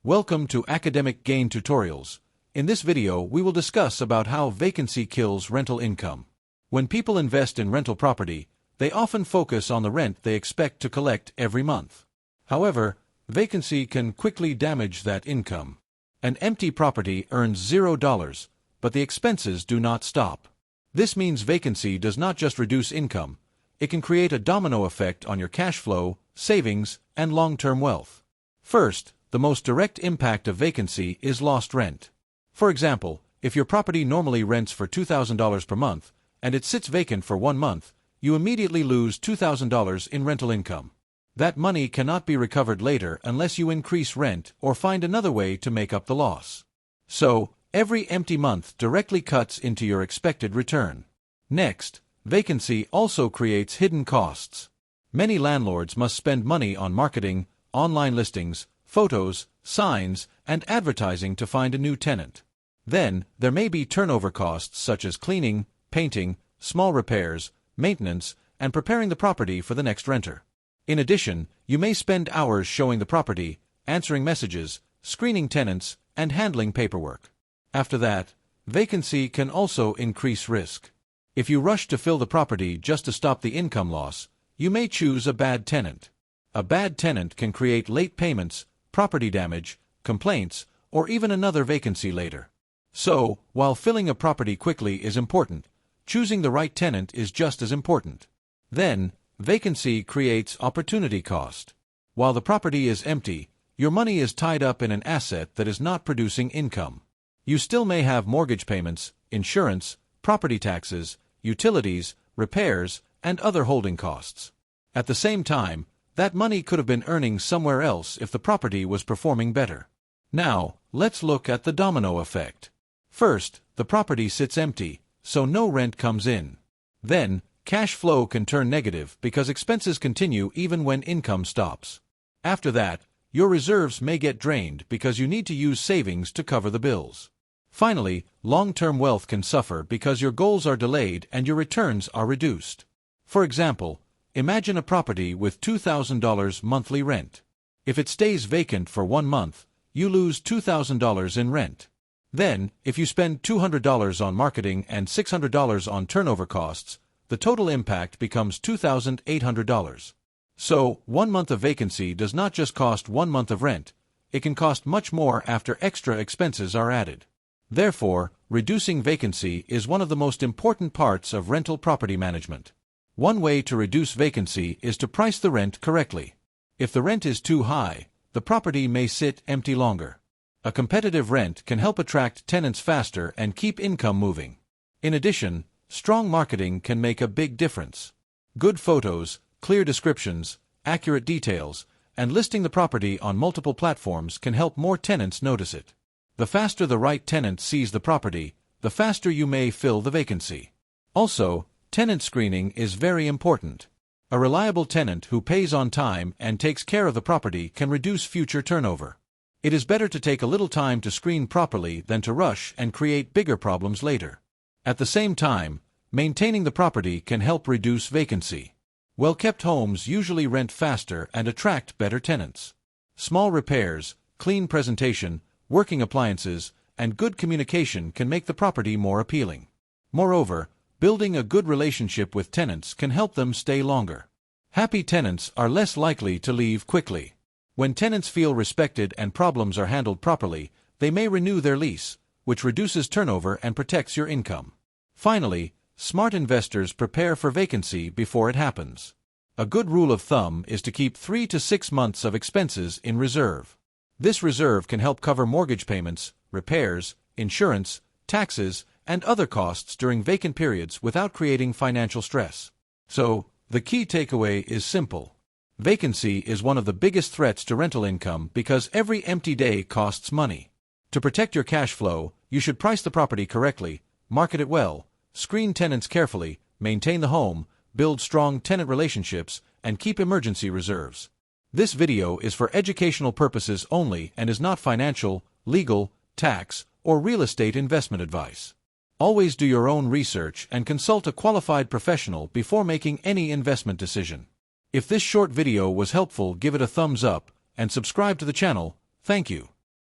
Welcome to Academic Gain Tutorials. In this video, we will discuss about how vacancy kills rental income. When people invest in rental property, they often focus on the rent they expect to collect every month. However, vacancy can quickly damage that income. An empty property earns $0, but the expenses do not stop. This means vacancy does not just reduce income, it can create a domino effect on your cash flow, savings, and long-term wealth. First, the most direct impact of vacancy is lost rent. For example, if your property normally rents for $2,000 per month, and it sits vacant for 1 month, you immediately lose $2,000 in rental income. That money cannot be recovered later unless you increase rent or find another way to make up the loss. So, every empty month directly cuts into your expected return. Next, vacancy also creates hidden costs. Many landlords must spend money on marketing, online listings, photos, signs, and advertising to find a new tenant. Then, there may be turnover costs such as cleaning, painting, small repairs, maintenance, and preparing the property for the next renter. In addition, you may spend hours showing the property, answering messages, screening tenants, and handling paperwork. After that, vacancy can also increase risk. If you rush to fill the property just to stop the income loss, you may choose a bad tenant. A bad tenant can create late payments, property damage, complaints, or even another vacancy later. So, while filling a property quickly is important, choosing the right tenant is just as important. Then, vacancy creates opportunity cost. While the property is empty, your money is tied up in an asset that is not producing income. You still may have mortgage payments, insurance, property taxes, utilities, repairs, and other holding costs. At the same time, that money could have been earning somewhere else if the property was performing better. Now, let's look at the domino effect. First, the property sits empty, so no rent comes in. Then, cash flow can turn negative because expenses continue even when income stops. After that, your reserves may get drained because you need to use savings to cover the bills. Finally, long-term wealth can suffer because your goals are delayed and your returns are reduced. For example, imagine a property with $2,000 monthly rent. If it stays vacant for 1 month, you lose $2,000 in rent. Then, if you spend $200 on marketing and $600 on turnover costs, the total impact becomes $2,800. So, 1 month of vacancy does not just cost 1 month of rent, it can cost much more after extra expenses are added. Therefore, reducing vacancy is one of the most important parts of rental property management. One way to reduce vacancy is to price the rent correctly. If the rent is too high, the property may sit empty longer. A competitive rent can help attract tenants faster and keep income moving. In addition, strong marketing can make a big difference. Good photos, clear descriptions, accurate details, and listing the property on multiple platforms can help more tenants notice it. The faster the right tenant sees the property, the faster you may fill the vacancy. Also, tenant screening is very important. A reliable tenant who pays on time and takes care of the property can reduce future turnover. It is better to take a little time to screen properly than to rush and create bigger problems later. At the same time, maintaining the property can help reduce vacancy. Well-kept homes usually rent faster and attract better tenants. Small repairs, clean presentation, working appliances, and good communication can make the property more appealing. Moreover, building a good relationship with tenants can help them stay longer. Happy tenants are less likely to leave quickly. When tenants feel respected and problems are handled properly, they may renew their lease, which reduces turnover and protects your income. Finally, smart investors prepare for vacancy before it happens. A good rule of thumb is to keep 3 to 6 months of expenses in reserve. This reserve can help cover mortgage payments, repairs, insurance, taxes, and other costs during vacant periods without creating financial stress. So, the key takeaway is simple. Vacancy is one of the biggest threats to rental income because every empty day costs money. To protect your cash flow, you should price the property correctly, market it well, screen tenants carefully, maintain the home, build strong tenant relationships, and keep emergency reserves. This video is for educational purposes only and is not financial, legal, tax, or real estate investment advice. Always do your own research and consult a qualified professional before making any investment decision. If this short video was helpful, give it a thumbs up and subscribe to the channel. Thank you.